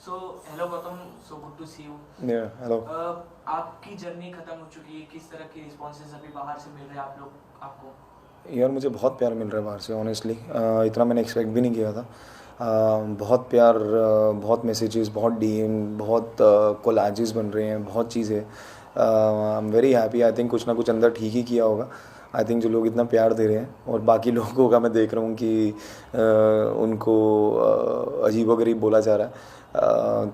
So hello Gautam, so good to see you. Hello. आपकी journey खत्म हो चुकी है, किस तरह के रिस्पॉन्सेज अभी बाहर से मिल रहे हैं आप लोग आपको? यार मुझे बहुत प्यार मिल रहा है बाहर से, ऑनेस्टली। इतना मैंने एक्सपेक्ट भी नहीं किया था। बहुत प्यार, बहुत मैसेजेस, बहुत डीएम, बहुत कोलाजेस बन रहे हैं, बहुत चीज़ें। I am very happy. I think कुछ ना कुछ अंदर ठीक ही किया होगा। आई थिंक जो लोग इतना प्यार दे रहे हैं, और बाकी लोगों का मैं देख रहा हूँ कि उनको अजीबोगरीब बोला जा रहा है।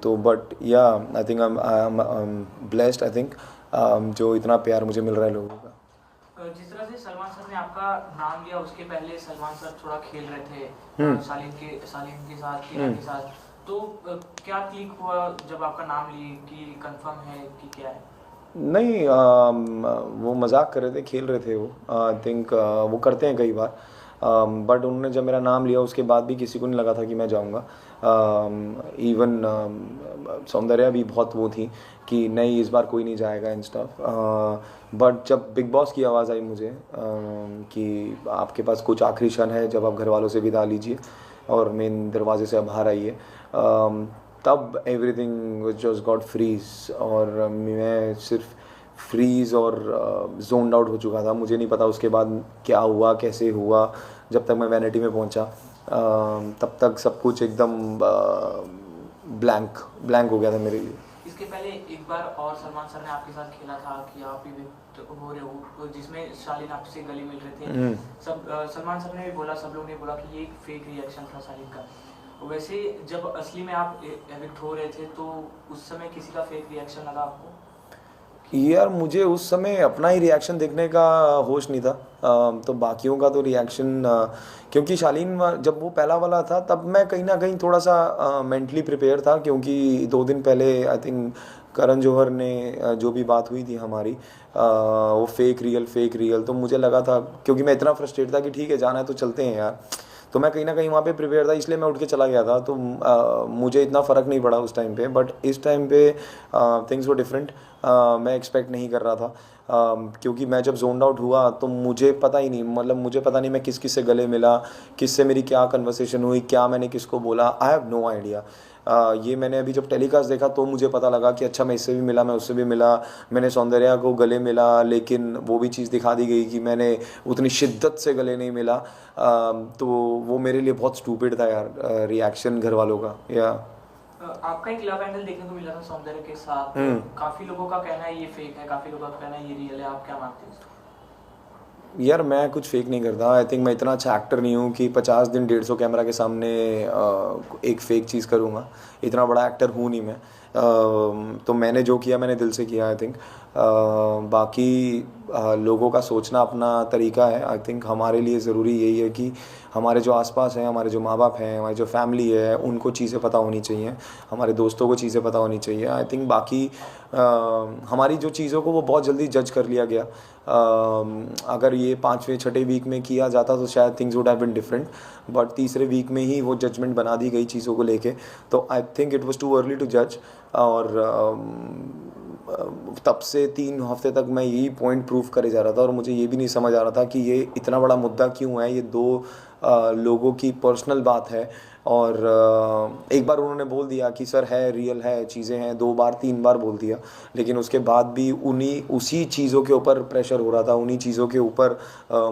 तो बट या आई think I am blessed. I think जो इतना प्यार मुझे मिल रहा है लोगों का। जिस तरह से सलमान सर ने आपका नाम लिया, उसके पहले सलमान सर थोड़ा खेल रहे थे सालिन के साथ, टीना के साथ। तो क्या क्लिक हुआ जब आपका नाम लिए कि कंफर्म है कि क्या है? नहीं, वो मजाक कर रहे थे, खेल रहे थे वो। आई थिंक वो करते हैं कई बार। बट उन्होंने जब मेरा नाम लिया उसके बाद भी किसी को नहीं लगा था कि मैं जाऊंगा। इवन सौंदर्या भी बहुत वो थी कि नहीं, इस बार कोई नहीं जाएगा इन स्टफ। बट जब बिग बॉस की आवाज़ आई मुझे कि आपके पास कुछ आखिरी क्षण है, जब आप घर वालों से विदा लीजिए और मेन दरवाजे से आप बाहर आइए, तब एवरीथिंग जस्ट गॉट फ्रीज। और मैं सिर्फ फ्रीज और जोन्ड आउट हो चुका था। मुझे नहीं पता उसके बाद क्या हुआ, कैसे हुआ। जब तक मैं वैनिटी में पहुंचा तब तक सब कुछ एकदम ब्लैंक ब्लैंक हो गया था मेरे लिए। इसके पहले एक बार और सलमान सर ने आपके साथ खेला था कि आप भी हो रहे हो, जिसमें शालीन आपसे गले मिल रहे थे। सब सलमान सर ने भी बोला, सब लोग ने बोला कि ये एक फेक रिएक्शन था शालीन का। वैसे जब असली में आप एविक्ट हो रहे थे तो उस समय किसी का फेक रिएक्शन लगा आपको? यार मुझे उस समय अपना ही रिएक्शन देखने का होश नहीं था। तो बाकियों का तो रिएक्शन, क्योंकि शालीन जब वो पहला वाला था तब मैं कहीं ना कहीं थोड़ा सा मेंटली प्रिपेयर था, क्योंकि 2 दिन पहले आई थिंक करण जौहर ने जो भी बात हुई थी हमारी, वो फेक रियल। तो मुझे लगा था, क्योंकि मैं इतना फ्रस्ट्रेट था कि ठीक है जाना है तो चलते हैं यार। तो मैं कहीं ना कहीं वहाँ पे प्रिपेयर था, इसलिए मैं उठ के चला गया था। तो मुझे इतना फ़र्क नहीं पड़ा उस टाइम पे। बट इस टाइम पे थिंग्स वो डिफरेंट। मैं एक्सपेक्ट नहीं कर रहा था, क्योंकि मैं जब जोन आउट हुआ तो मुझे पता ही नहीं, मतलब मुझे पता नहीं मैं किस किस से गले मिला, किससे मेरी क्या कन्वर्सेशन हुई, क्या मैंने किसको बोला। I have no idea. ये मैंने अभी जब टेलीकास्ट देखा तो मुझे पता लगा कि अच्छा, मैं इससे भी मिला, मैं उससे भी मिला, मैंने सौंदर्या को गले मिला। लेकिन वो भी चीज़ दिखा दी गई कि मैंने उतनी शिद्दत से गले नहीं मिला। तो वो मेरे लिए बहुत स्टूपिड था यार, रिएक्शन घर वालों का। या आपका एक लव एंगल देखने को मिला था सौंदर्य के साथ। काफी लोगों का कहना है ये फेक है, काफी लोगों का कहना है ये रियल है। आप क्या मानते हैं? यार मैं कुछ फेक नहीं करता। आई थिंक मैं इतना अच्छा एक्टर नहीं हूँ कि 50 दिन 150 कैमरा के सामने एक फ़ेक चीज़ करूँगा। इतना बड़ा एक्टर हूँ नहीं मैं। तो मैंने जो किया मैंने दिल से किया। आई थिंक बाकी लोगों का सोचना अपना तरीका है। आई थिंक हमारे लिए ज़रूरी यही है कि हमारे जो आसपास हैं, हमारे जो माँ बाप हैं, हमारी जो फैमिली है, उनको चीज़ें पता होनी चाहिए, हमारे दोस्तों को चीज़ें पता होनी चाहिए। आई थिंक बाकी हमारी जो चीज़ों को वो बहुत जल्दी जज कर लिया गया। अगर ये 5वें 6ठे वीक में किया जाता तो शायद things would have been different. But तीसरे वीक में ही वो जजमेंट बना दी गई चीज़ों को लेके। तो I think it was too early to जज। और तब से 3 हफ्ते तक मैं यही पॉइंट प्रूव करे जा रहा था, और मुझे ये भी नहीं समझ आ रहा था कि ये इतना बड़ा मुद्दा क्यों है। ये दो लोगों की पर्सनल बात है। और एक बार उन्होंने बोल दिया कि सर है, रियल है, चीज़ें हैं, 2 बार 3 बार बोल दिया। लेकिन उसके बाद भी उन्हीं उसी चीज़ों के ऊपर प्रेशर हो रहा था, उन्हीं चीज़ों के ऊपर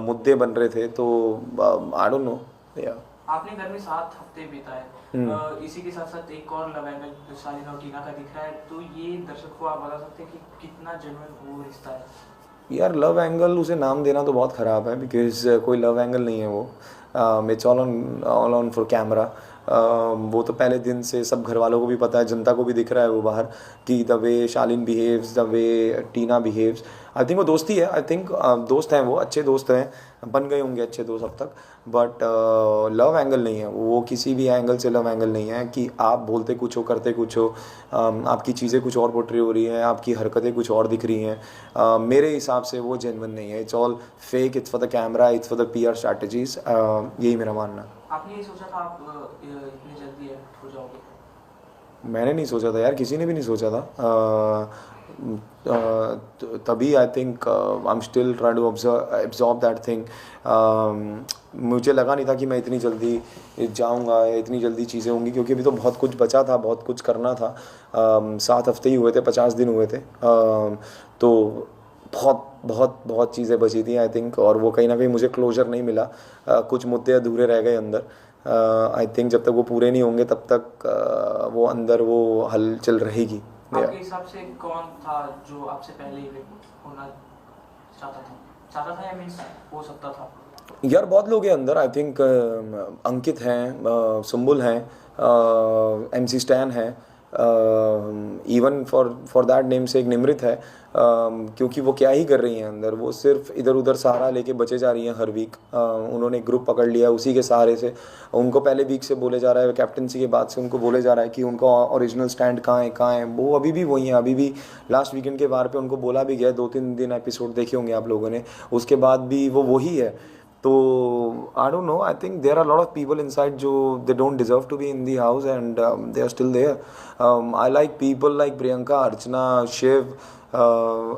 मुद्दे बन रहे थे। तो आई डोंट नो। या आपने घर में 7 हफ्ते बिताए, इसी के साथ साथ एक और लव एंगल शालीन और टीना का दिख रहा है। तो ये दर्शक को आप बता सकते हैं कि कितना जेन्युइन वो रिश्ता है? यार लव एंगल उसे नाम देना तो बहुत ख़राब है, बिकॉज कोई लव एंगल नहीं है वो। It's all on for camera. वो तो पहले दिन से सब घर वालों को भी पता है, जनता को भी दिख रहा है वो बाहर, कि the way Shalin behaves, the way Tina behaves. I think वो दोस्ती है। आई थिंक दोस्त हैं, वो अच्छे दोस्त हैं, बन गए होंगे अच्छे दोस्त अब तक। बट लव एंगल नहीं है वो, किसी भी एंगल से लव एंगल नहीं है। कि आप बोलते कुछ हो, करते कुछ हो, आपकी चीज़ें कुछ और पोर्ट्रे हो रही हैं, आपकी हरकतें कुछ और दिख रही हैं। मेरे हिसाब से वो जेन्युइन नहीं है। It's all fake, it's for the camera, it's for the PR strategies. यही मेरा मानना है। आपने ये सोचा था आप इतनी जल्दी एविक्ट हो जाओगे? मैंने नहीं सोचा था यार, किसी ने भी नहीं सोचा था। तभी I think I am still trying to absorb that thing. मुझे लगा नहीं था कि मैं इतनी जल्दी जाऊंगा या इतनी जल्दी चीज़ें होंगी, क्योंकि अभी तो बहुत कुछ बचा था, बहुत कुछ करना था। 7 हफ्ते ही हुए थे, 50 दिन हुए थे। तो बहुत बहुत बहुत चीज़ें बची थी आई थिंक, और वो कहीं ना कहीं मुझे क्लोजर नहीं मिला। कुछ मुद्दे अधूरे रह गए अंदर। आई थिंक जब तक वो पूरे नहीं होंगे तब तक वो अंदर वो हलचल रहेगी। आपके हिसाब से कौन था जो आपसे पहले ही होना चाहता था या मीन्स हो सकता था? यार बहुत लोग हैं अंदर। आई थिंक अंकित हैं, सुम्बुल हैं, MC स्टैन है, इवन फॉर दैट नेम से एक निमृत है। क्योंकि वो क्या ही कर रही हैं अंदर, वो सिर्फ इधर उधर सहारा लेके बचे जा रही हैं हर वीक। उन्होंने ग्रुप पकड़ लिया, उसी के सहारे से उनको पहले वीक से बोले जा रहा है, कैप्टनसी के बाद से उनको बोले जा रहा है कि उनका ओरिजिनल स्टैंड कहाँ है। वो अभी भी वही है। अभी भी लास्ट वीकेंड के बार पे उनको बोला भी गया, 2-3 दिन एपिसोड देखे होंगे आप लोगों ने, उसके बाद भी वो वही है। तो I don't know, I think there are lot of people inside जो they don't deserve to be in the house and they are still there. I like people like Priyanka, Archana, Shiv.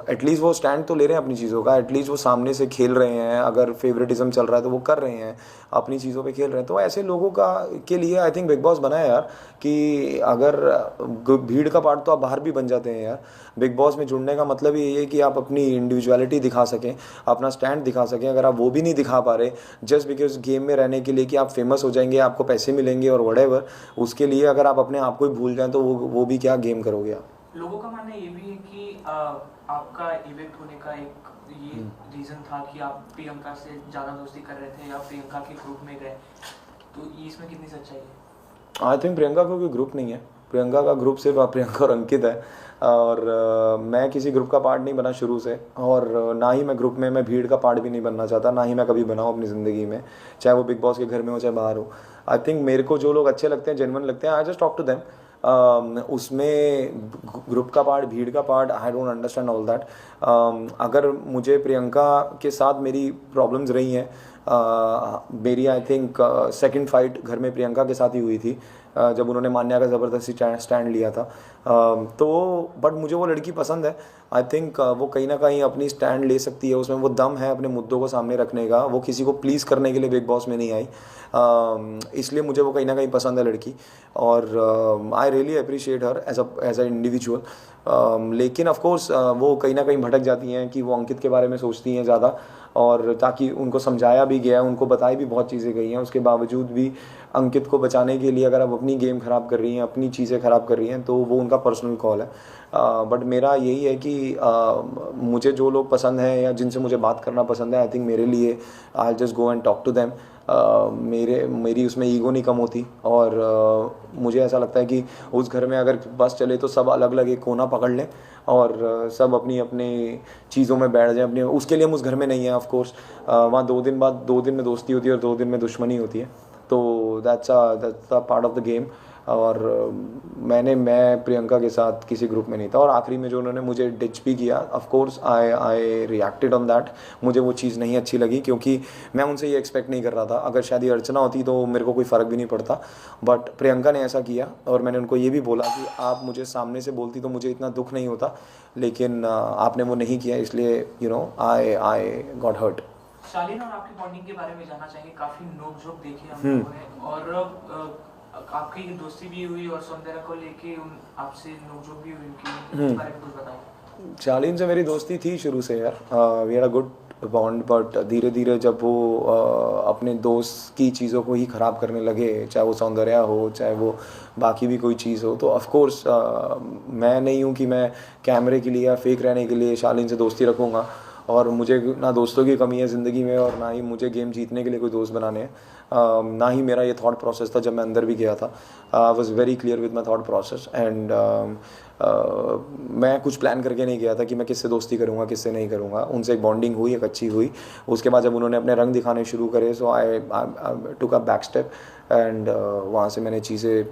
At least वो स्टैंड तो ले रहे हैं अपनी चीज़ों का, एटलीस्ट वो सामने से खेल रहे हैं। अगर फेवरेटिज्म चल रहा है तो वो कर रहे हैं, अपनी चीज़ों पे खेल रहे हैं। तो ऐसे लोगों का के लिए आई थिंक बिग बॉस बना है यार, कि अगर भीड़ का पार्ट तो आप बाहर भी बन जाते हैं यार। बिग बॉस में जुड़ने का मतलब ये है कि आप अपनी इंडिविजुअलिटी दिखा सकें, अपना स्टैंड दिखा सकें। अगर आप वो भी नहीं दिखा पा रहे जस्ट बिकॉज गेम में रहने के लिए कि आप फेमस हो जाएंगे, आपको पैसे मिलेंगे और व्हाटएवर, उसके लिए अगर आप अपने आप को ही भूल जाएं तो वो भी क्या गेम करोगे आप। लोगों का मानना ये भी है कि आपका इवेक्ट होने का एक ये रीजन था कि आप प्रियंका से ज़्यादा दोस्ती कर रहे थे या प्रियंका के ग्रुप में गए, तो इसमें कितनी सच्चाई है? आई थिंक प्रियंका का कोई ग्रुप नहीं है। प्रियंका का ग्रुप सिर्फ प्रियंका और अंकित है, और मैं किसी ग्रुप का पार्ट नहीं बना शुरू से, और ना ही मैं ग्रुप में मैं भीड़ का पार्ट भी नहीं बनना चाहता, ना ही मैं कभी बनाऊँ अपनी ज़िंदगी में, चाहे वो बिग बॉस के घर में हो चाहे बाहर हो। आई थिंक मेरे को जो लोग अच्छे लगते हैं, जेन्युइन लगते हैं, I just talk to them. उसमें ग्रुप का पार्ट, भीड़ का part, I don't understand all that. अगर मुझे प्रियंका के साथ मेरी प्रॉब्लम्स रही हैं, मेरी आई थिंक सेकंड फाइट घर में प्रियंका के साथ ही हुई थी, जब उन्होंने मान्या का ज़बरदस्ती स्टैंड लिया था। तो बट मुझे वो लड़की पसंद है। आई थिंक वो कहीं ना कहीं अपनी स्टैंड ले सकती है, उसमें वो दम है अपने मुद्दों को सामने रखने का। वो किसी को प्लीज़ करने के लिए बिग बॉस में नहीं आई, इसलिए मुझे वो कहीं ना कहीं पसंद है लड़की, और I really appreciate her as a individual. लेकिन ऑफ कोर्स वो कहीं ना कहीं भटक जाती हैं कि वो अंकित के बारे में सोचती हैं ज़्यादा, और ताकि उनको समझाया भी गया है, उनको बताई भी बहुत चीज़ें गई हैं, उसके बावजूद भी अंकित को बचाने के लिए अगर आप अपनी गेम ख़राब कर रही हैं, अपनी चीज़ें ख़राब कर रही हैं, तो वो उनका पर्सनल कॉल है। बट मेरा यही है कि मुझे जो लोग पसंद हैं या जिनसे मुझे बात करना पसंद है, आई थिंक मेरे लिए I just go and talk to them. मेरी उसमें ईगो नहीं कम होती, और मुझे ऐसा लगता है कि उस घर में अगर बस चले तो सब अलग अलग एक कोना पकड़ लें और सब अपनी अपनी चीज़ों में बैठ जाएं अपने। उसके लिए हम उस घर में नहीं हैं ऑफ कोर्स। वहाँ 2 दिन बाद 2 दिन में दोस्ती होती है और 2 दिन में दुश्मनी होती है, तो that's the part of the game. और मैं प्रियंका के साथ किसी ग्रुप में नहीं था, और आखिरी में जो उन्होंने मुझे डिच भी किया, of course I reacted on that. मुझे वो चीज़ नहीं अच्छी लगी, क्योंकि मैं उनसे ये एक्सपेक्ट नहीं कर रहा था। अगर शायद ये अर्चना होती तो मेरे को कोई फ़र्क भी नहीं पड़ता, बट प्रियंका ने ऐसा किया, और मैंने उनको ये भी बोला कि आप मुझे सामने से बोलती तो मुझे इतना दुख नहीं होता, लेकिन आपने वो नहीं किया, इसलिए you know I got hurt. Shaleen और आपकी बॉन्डिंग के बारे में जानना चाहिए। काफ़ी नोक-झोंक देखे हम लोगों ने, और आपकी दोस्ती भी हुई और सौंदर्य को लेके आपसे नोक-झोंक भी हुई, उनके बारे में कुछ बताइए। शालीन से मेरी दोस्ती थी शुरू से यार, we had a good bond, but धीरे धीरे जब वो अपने दोस्त की चीज़ों को ही ख़राब करने लगे, चाहे वो सौंदर्य हो चाहे वो बाकी भी कोई चीज़ हो, तो ऑफ कोर्स मैं नहीं हूँ कि मैं कैमरे के लिए या फेक रहने के लिए शालीन से दोस्ती रखूँगा। और मुझे ना दोस्तों की कमी है ज़िंदगी में, और ना ही मुझे गेम जीतने के लिए कोई दोस्त बनाने हैं। ना ही मेरा ये थॉट प्रोसेस था जब मैं अंदर भी गया था। I was very clear with my thought process, and मैं कुछ प्लान करके नहीं गया था कि मैं किससे दोस्ती करूँगा किससे नहीं करूँगा। उनसे एक बॉन्डिंग हुई, एक अच्छी हुई। उसके बाद जब उन्होंने अपने रंग दिखाने शुरू करे, सो आई टुक अ बैक स्टेप, एंड वहाँ से मैंने चीज़ें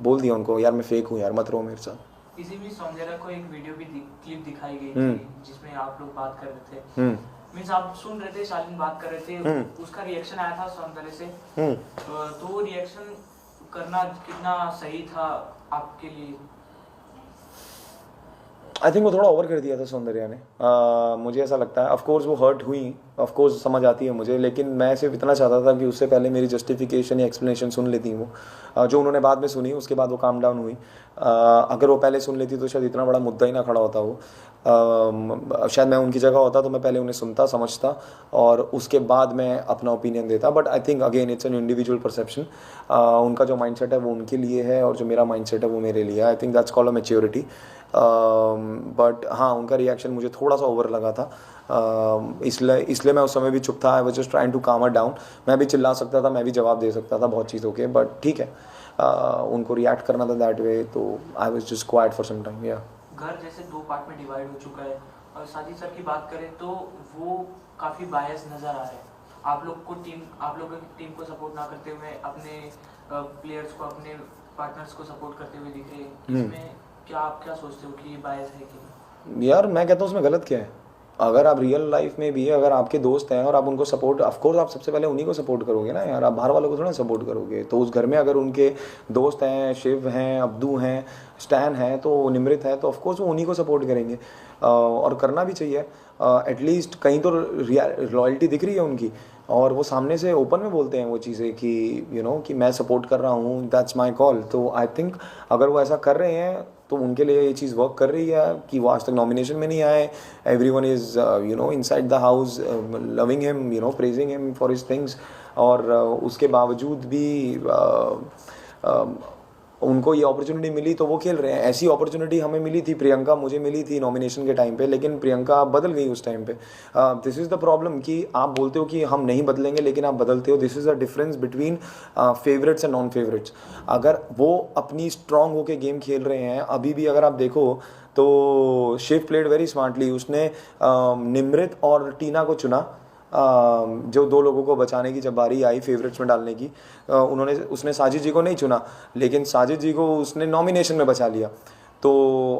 बोल दिया उनको, यार मैं फेक हूँ यार, मत रहो मेरे साथ। किसी भी सौंदर्य को एक वीडियो भी क्लिप दिखाई गई थी जिसमें आप लोग बात कर रहे थे, मीन्स आप सुन रहे थे, शालीन बात कर रहे थे, उसका रिएक्शन आया था सौंदर्य से, तो वो रिएक्शन करना कितना सही था आपके लिए? आई थिंक वो थोड़ा ओवर कर दिया था सौंदर्या ने। मुझे ऐसा लगता है, ऑफ कोर्स वो हर्ट हुई, ऑफ कोर्स समझ आती है मुझे, लेकिन मैं सिर्फ इतना चाहता था कि उससे पहले मेरी जस्टिफिकेशन या एक्सप्लेनेशन सुन लेती वो, जो उन्होंने बाद में सुनी, उसके बाद वो काम डाउन हुई। अगर वो पहले सुन लेती तो शायद इतना बड़ा मुद्दा ही ना खड़ा होता वो। शायद मैं उनकी जगह होता तो मैं पहले उन्हें सुनता, समझता और उसके बाद मैं अपना ओपिनियन देता। But I think again it's an individual perception. उनका जो माइंडसेट है वो उनके लिए है और जो मेरा माइंडसेट है वो मेरे लिए है। I think that's called a maturity. But हाँ, उनका रिएक्शन मुझे थोड़ा सा ओवर लगा था, इसलिए मैं उस समय भी चुप था। I was just trying to calm her down. मैं भी चिल्ला सकता था, मैं भी जवाब दे सकता था बहुत चीज़ों के, बट ठीक है, उनको रिएक्ट करना था दैट वे, तो I was just quiet for some time. या घर जैसे 2 पार्ट में डिवाइड हो चुका है और साजिद सर की बात करें तो वो काफ़ी बायस नज़र आ रहे हैं। आप लोग की टीम को सपोर्ट ना करते हुए अपने प्लेयर्स को, अपने पार्टनर्स को सपोर्ट करते हुए दिख रहे हैं। इसमें आप क्या सोचते हो कि ये बायस है कि यार मैं कहता हूँ उसमें गलत क्या है? अगर आप रियल लाइफ में भी अगर आपके दोस्त हैं और आप उनको सपोर्ट, ऑफकोर्स आप सबसे पहले उन्हीं को सपोर्ट करोगे ना यार, आप बाहर वालों को थोड़ा सपोर्ट करोगे। तो उस घर में अगर उनके दोस्त हैं, शिव हैं, अब्दू हैं, स्टैन है, तो निमृत है, तो ऑफकोर्स वो उन्हीं को सपोर्ट करेंगे और करना भी चाहिए। एटलीस्ट कहीं तो लॉयल्टी दिख रही है उनकी, और वो सामने से ओपन में बोलते हैं वो चीज़ें कि यू नो कि मैं सपोर्ट कर रहा हूँ, दैट्स माय कॉल। तो आई थिंक अगर वो ऐसा कर रहे हैं तो उनके लिए ये चीज़ वर्क कर रही है कि वो आज तक नॉमिनेशन में नहीं आए। Everyone is you know inside the house loving him, you know praising him for his things. और उसके बावजूद भी उनको ये अपॉर्चुनिटी मिली तो वो खेल रहे हैं। ऐसी अपॉर्चुनिटी हमें मिली थी, प्रियंका मुझे मिली थी नॉमिनेशन के टाइम पे, लेकिन प्रियंका बदल गई उस टाइम पे। दिस इज़ द प्रॉब्लम कि आप बोलते हो कि हम नहीं बदलेंगे लेकिन आप बदलते हो। This is the difference between favourites and non favourites. अगर वो अपनी स्ट्रांग होके गेम खेल रहे हैं अभी भी, अगर आप देखो तो शिव प्लेड वेरी स्मार्टली। उसने निमृत और टीना को चुना, जो 2 लोगों को बचाने की जब बारी आई फेवरेट्स में डालने की, उसने साजिद जी को नहीं चुना, लेकिन साजिद जी को उसने नॉमिनेशन में बचा लिया। तो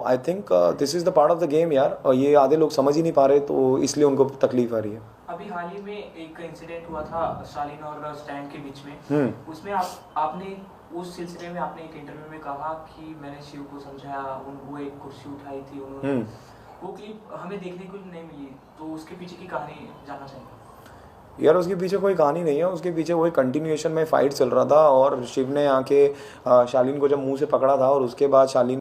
I think this is the part of the game यार, और ये आधे लोग समझ ही नहीं पा रहे, तो इसलिए उनको तकलीफ आ रही है। अभी हाल ही में एक इंसिडेंट हुआ था शालीन और स्टैन के बीच में। उसमें आपने उस सिलसिले में आपने एक इंटरव्यू में कहा कि मैंने शिव को समझाया, वो एक कुर्सी उठाई थी उन्होंने, वो क्लिप हमें देखने को नहीं मिली, तो उसके पीछे की कहानी जानना चाहिए। यार उसके पीछे कोई कहानी नहीं है, उसके पीछे वही कंटिन्यूएशन में फाइट चल रहा था, और शिव ने आके शालीन को जब मुंह से पकड़ा था और उसके बाद शालीन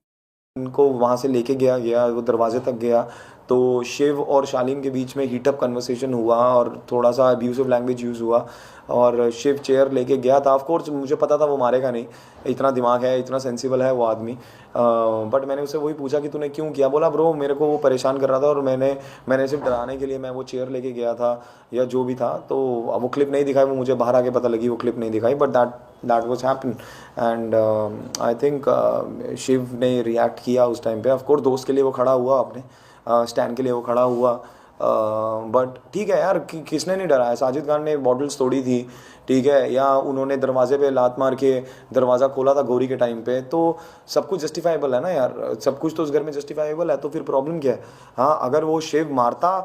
को वहाँ से लेके गया वो दरवाजे तक गया, तो शिव और शालीन के बीच में हीटअप कन्वर्सेशन हुआ और थोड़ा सा अब्यूसिव लैंग्वेज यूज़ हुआ, और शिव चेयर लेके गया था। ऑफ कोर्स मुझे पता था वो मारेगा नहीं, इतना दिमाग है, इतना सेंसिबल है वो आदमी। बट मैंने उससे वही पूछा कि तूने क्यों किया? बोला ब्रो मेरे को वो परेशान कर रहा था और मैंने सिर्फ डराने के लिए मैं वो चेयर लेके गया था या जो भी था। तो वो क्लिप नहीं दिखाई, वो मुझे बाहर आके पता लगी, वो क्लिप नहीं दिखाई, but that was happen. And I think Shiv ने रिएक्ट किया उस टाइम पे। ऑफ कोर्स दोस्त के लिए वो खड़ा हुआ, अपने स्टैंड के लिए वो खड़ा हुआ, बट ठीक है यार, किसने नहीं डरा है? साजिद खान ने बॉटल्स तोड़ी थी, ठीक है, या उन्होंने दरवाजे पे लात मार के दरवाज़ा खोला था गौरी के टाइम पे, तो सब कुछ जस्टिफाइबल है ना यार, सब कुछ तो उस घर में जस्टिफाइबल है, तो फिर प्रॉब्लम क्या है? हाँ, अगर वो शिव मारता,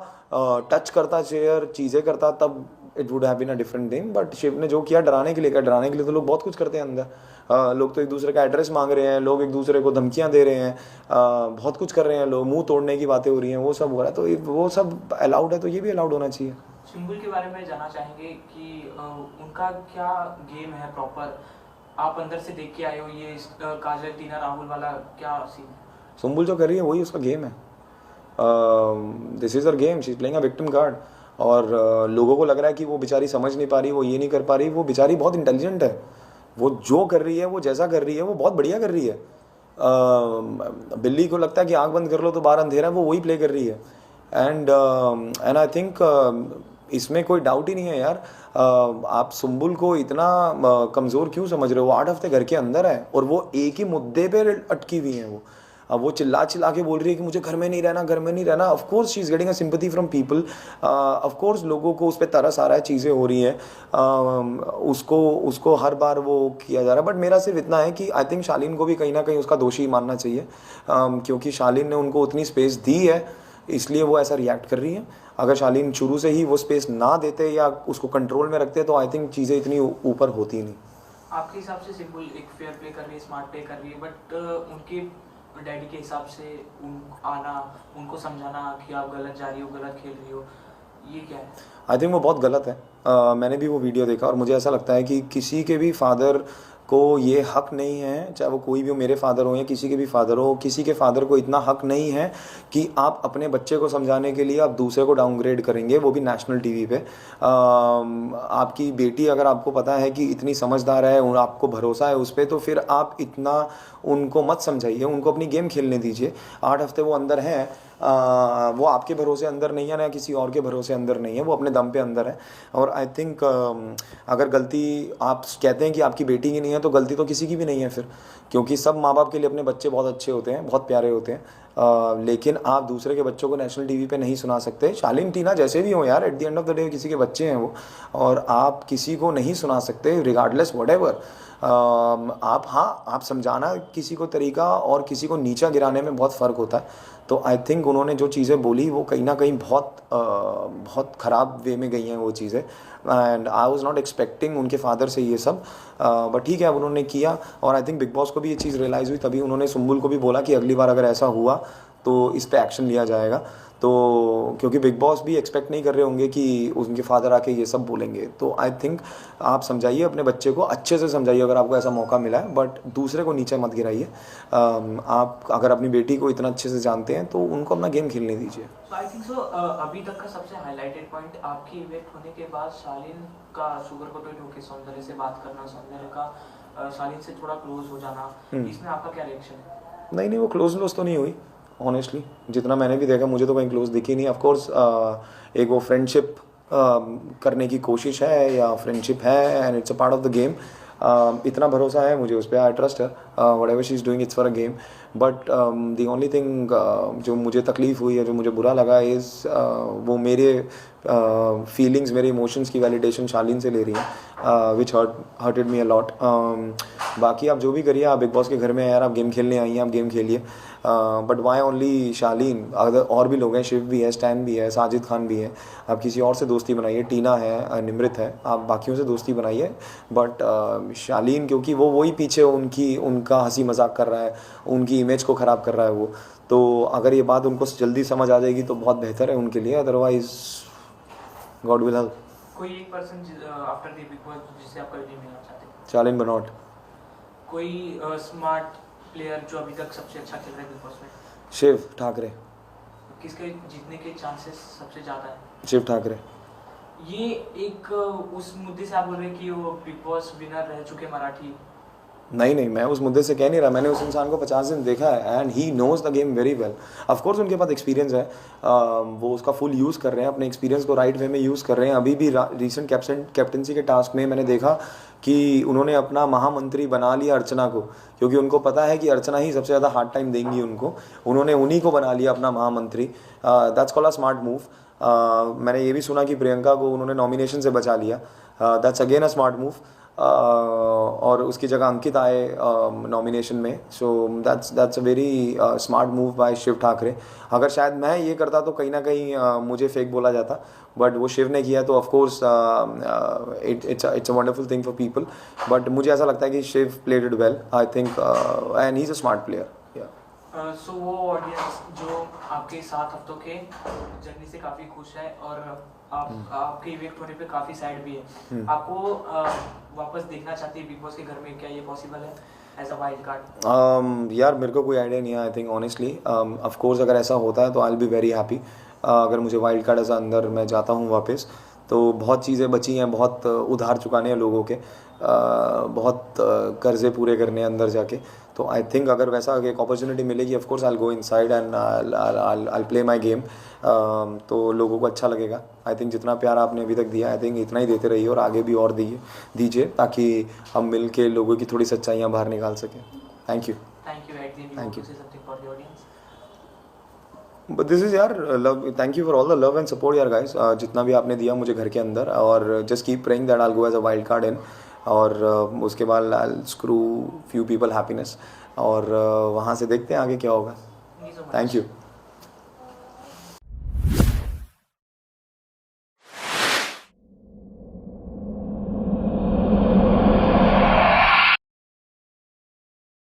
टच करता चेयर, चीज़ें करता, तब it would have been a different thing. But Shiv ने जो किया डराने के लिए किया। डराने के लिए तो लोग बहुत कुछ करते हैं अंदर। लोग तो एक दूसरे का एड्रेस मांग रहे हैं, लोग एक दूसरे को धमकियां दे रहे हैं, बहुत कुछ कर रहे हैं लोग, मुंह तोड़ने की बातें हो रही हैं, वो सब हो रहा है। तो वो सब अलाउड है, तो ये भी अलाउड होना चाहिए। सुम्बुल के बारे में जानना चाहेंगे कि उनका क्या गेम है प्रॉपर? आप अंदर से देख के आए हो, ये काजल टीना राहुल वाला क्या सीन? सुम्बुल जो कर रही है वही उसका गेम है। This is her game, she is playing a victim card. और लोगों को लग रहा है कि वो बेचारी समझ नहीं पा रही, वो ये नहीं कर पा रही। वो बेचारी बहुत इंटेलिजेंट है, वो जो कर रही है, वो जैसा कर रही है, वो बहुत बढ़िया कर रही है। बिल्ली को लगता है कि आँख बंद कर लो तो बाहर अंधेरा है, वो वही प्ले कर रही है। एंड आई थिंक इसमें कोई डाउट ही नहीं है यार। आप सुम्बुल को इतना कमज़ोर क्यों समझ रहे हो? 8 हफ्ते घर के अंदर है और वो एक ही मुद्दे पे अटकी हुई हैं। वो अब वो चिल्ला के बोल रही है कि मुझे घर में नहीं रहना, घर में नहीं रहना। Of course she is getting a sympathy from people. Of course लोगों को उस पर तरस आ रहा है, चीज़ें हो रही हैं, उसको हर बार वो किया जा रहा है। बट मेरा सिर्फ इतना है कि आई थिंक शालीन को भी कहीं ना कहीं उसका दोषी मानना चाहिए, क्योंकि शालीन ने उनको उतनी स्पेस दी है, इसलिए वो ऐसा रिएक्ट कर रही है। अगर शालीन शुरू से ही वो स्पेस ना देते या उसको कंट्रोल में रखते तो आई थिंक चीज़ें इतनी ऊपर होती नहीं। आपके हिसाब से सिंपल एक फेयर प्ले कर रही है, स्मार्ट प्ले कर रही है, बट उनके डैडी के हिसाब से आना, उनको समझाना कि आप गलत जा रही हो, गलत खेल रही हो, ये क्या है? आई थिंक वो बहुत गलत है। मैंने भी वो वीडियो देखा और मुझे ऐसा लगता है कि किसी के भी फादर को ये हक नहीं है, चाहे वो कोई भी हो, मेरे फादर हो या किसी के भी फादर हो, किसी के फादर को इतना हक नहीं है कि आप अपने बच्चे को समझाने के लिए आप दूसरे को डाउनग्रेड करेंगे, वो भी नेशनल टीवी पे। आपकी बेटी अगर आपको पता है कि इतनी समझदार है, आपको भरोसा है उस पर, तो फिर आप इतना उनको मत समझाइए, उनको अपनी गेम खेलने दीजिए। 8 हफ्ते वो अंदर हैं, वो आपके भरोसे अंदर नहीं है ना किसी और के भरोसे अंदर नहीं है, वो अपने दम पे अंदर है। और आई थिंक अगर गलती आप कहते हैं कि आपकी बेटी की नहीं है, तो गलती तो किसी की भी नहीं है फिर, क्योंकि सब माँ बाप के लिए अपने बच्चे बहुत अच्छे होते हैं, बहुत प्यारे होते हैं। लेकिन आप दूसरे के बच्चों को नेशनल टीवी पे नहीं सुना सकते। शालीन टीना जैसे भी हो यार, at the end of the day किसी के बच्चे हैं वो, और आप किसी को नहीं सुना सकते रिगार्डलेस व्हाटएवर। आप समझाना किसी को तरीका और किसी को नीचा गिराने में बहुत फ़र्क होता है। तो आई थिंक उन्होंने जो चीज़ें बोली वो कहीं ना कहीं बहुत ख़राब वे में गई हैं वो चीज़ें, and I was not expecting उनके फादर से ये सब। बट ठीक है, अब उन्होंने किया, और आई थिंक बिग बॉस को भी ये चीज़ रियलाइज़ हुई, तभी उन्होंने सुम्बुल को भी बोला कि अगली बार अगर ऐसा हुआ तो इस पर एक्शन लिया जाएगा। तो क्योंकि बिग बॉस भी एक्सपेक्ट नहीं कर रहे होंगे कि उनके फादर आके ये सब बोलेंगे। तो आई थिंक आप समझाइए अपने बच्चे को, अच्छे से समझाइए अगर आपको ऐसा मौका मिला है, बट दूसरे को नीचे मत गिराइए। आप अगर अपनी बेटी को इतना अच्छे से जानते हैं तो उनको अपना गेम खेलने दीजिए। आई थिंक सो अभी तक का सबसे हाईलाइटेड पॉइंट आपकी इवेंट होने के बाद शालीन का शुगर कोटेड होकर सौंदर्य से बात करना, सौंदर्य का शालीन से थोड़ा क्लोज हो जाना, इसमें आपका क्या रिएक्शन है? नहीं, वो क्लोज तो नहीं हुई ऑनेस्टली, जितना मैंने भी देखा मुझे तो कहीं क्लोज दिखी नहीं। ऑफकोर्स एक वो फ्रेंडशिप करने की कोशिश है या फ्रेंडशिप है, and it's a part of the game. इतना भरोसा है मुझे उस पर, I trust her, whatever she is doing it's for a game. But the only thing जो मुझे तकलीफ़ हुई है, जो मुझे बुरा लगा इज़ वो मेरे फीलिंग्स, मेरे इमोशंस की वैलिडेशन शालीन से ले रही है, विच हर्टेड मी अ लॉट। बाकी आप जो भी करिए, आप बिग बॉस के घर में यार, आप गेम खेलने आई हैं, आप गेम खेलिए, बट वाई ओनली शालीन? अगर और भी लोग हैं, शिव भी है, स्टैन भी है, साजिद खान भी है, आप किसी और से दोस्ती बनाइए, टीना है, निमृत है, आप बाकियों से दोस्ती बनाइए, बट शालीन क्योंकि वो वही पीछे उनका हंसी मजाक कर रहा है, उनकी इमेज को ख़राब कर रहा है वो, तो अगर ये बात उनको जल्दी समझ आ जाएगी तो बहुत बेहतर है उनके लिए, अदरवाइज गॉड विल हेल्प। कोई एक person after the big boss जिससे आप कभी मिलना चाहते हैं? शालीन बनॉट। कोई स्मार्ट प्लेयर जो अभी तक सबसे अच्छा खेल रहा है बिग बॉस में? शिव ठाकरे। किसके जीतने के चांसेस सबसे ज़्यादा है? शिव ठाकरे। ये एक उस मुद्दे से आप बोल रहे हैं कि वो बिग बॉस विनर रह चुके मराठी? नहीं, मैं उस मुद्दे से कह नहीं रहा, मैंने उस इंसान को 50 दिन देखा है, and he knows the game very well. Of course उनके पास एक्सपीरियंस है, वो उसका फुल यूज़ कर रहे हैं, अपने एक्सपीरियंस को राइट वे में यूज़ कर रहे हैं। अभी भी रिसेंट कैप्टनसी के टास्क में मैंने देखा कि उन्होंने अपना महामंत्री बना लिया अर्चना को, क्योंकि उनको पता है कि अर्चना ही सबसे ज़्यादा हार्ड टाइम देंगी उनको, उन्होंने उन्हीं को बना लिया अपना महामंत्री। That's called a smart move. मैंने ये भी सुना कि प्रियंका को उन्होंने नॉमिनेशन से बचा लिया, that's again a smart move. और उसकी जगह अंकित आए नॉमिनेशन में, so that's a very smart move by Shiv Thakare. अगर शायद मैं ये करता तो कहीं ना कहीं मुझे फेक बोला जाता, बट वो शिव ने किया तो of course it's a wonderful thing for people. But मुझे ऐसा लगता है कि Shiv played it well, I think, and he is a smart player. So वो ऑडियंस जो आपके 7 हफ्तों के जर्नी से काफ़ी खुश है और आपके इवेंट होने पे काफ़ी सैड भी है, आपको वापस देखना चाहती है बिग बॉस के घर में, क्या ये पॉसिबल है एज अ वाइल्ड कार्ड? यार मेरे को कोई आइडिया नहीं है, I think honestly. Of course अगर ऐसा होता है तो I will be very happy. अगर मुझे वाइल्ड कार्ड ऐसा अंदर मैं जाता हूँ वापस, तो बहुत चीज़ें बची हैं, बहुत उधार चुकाने हैं लोगों के, बहुत कर्जे पूरे करने हैं अंदर जाके। तो आई थिंक अगर वैसा एक अपॉर्चुनिटी मिलेगी, of course I will go inside and I will play my game. तो लोगों को अच्छा लगेगा। आई थिंक जितना प्यार आपने अभी तक दिया, आई थिंक इतना ही देते रहिए और आगे भी और दीजिए, ताकि हम मिल के लोगों की थोड़ी सच्चाइयाँ बाहर निकाल सकें। Thank you. Thank you. But this is यार love, thank you for all the love and support यार गाइस, जितना भी आपने दिया मुझे घर के अंदर, और just keep praying that I will go as a wild card in, और उसके बाद I will screw few people happiness, और वहाँ से देखते हैं आगे क्या होगा। Thank you.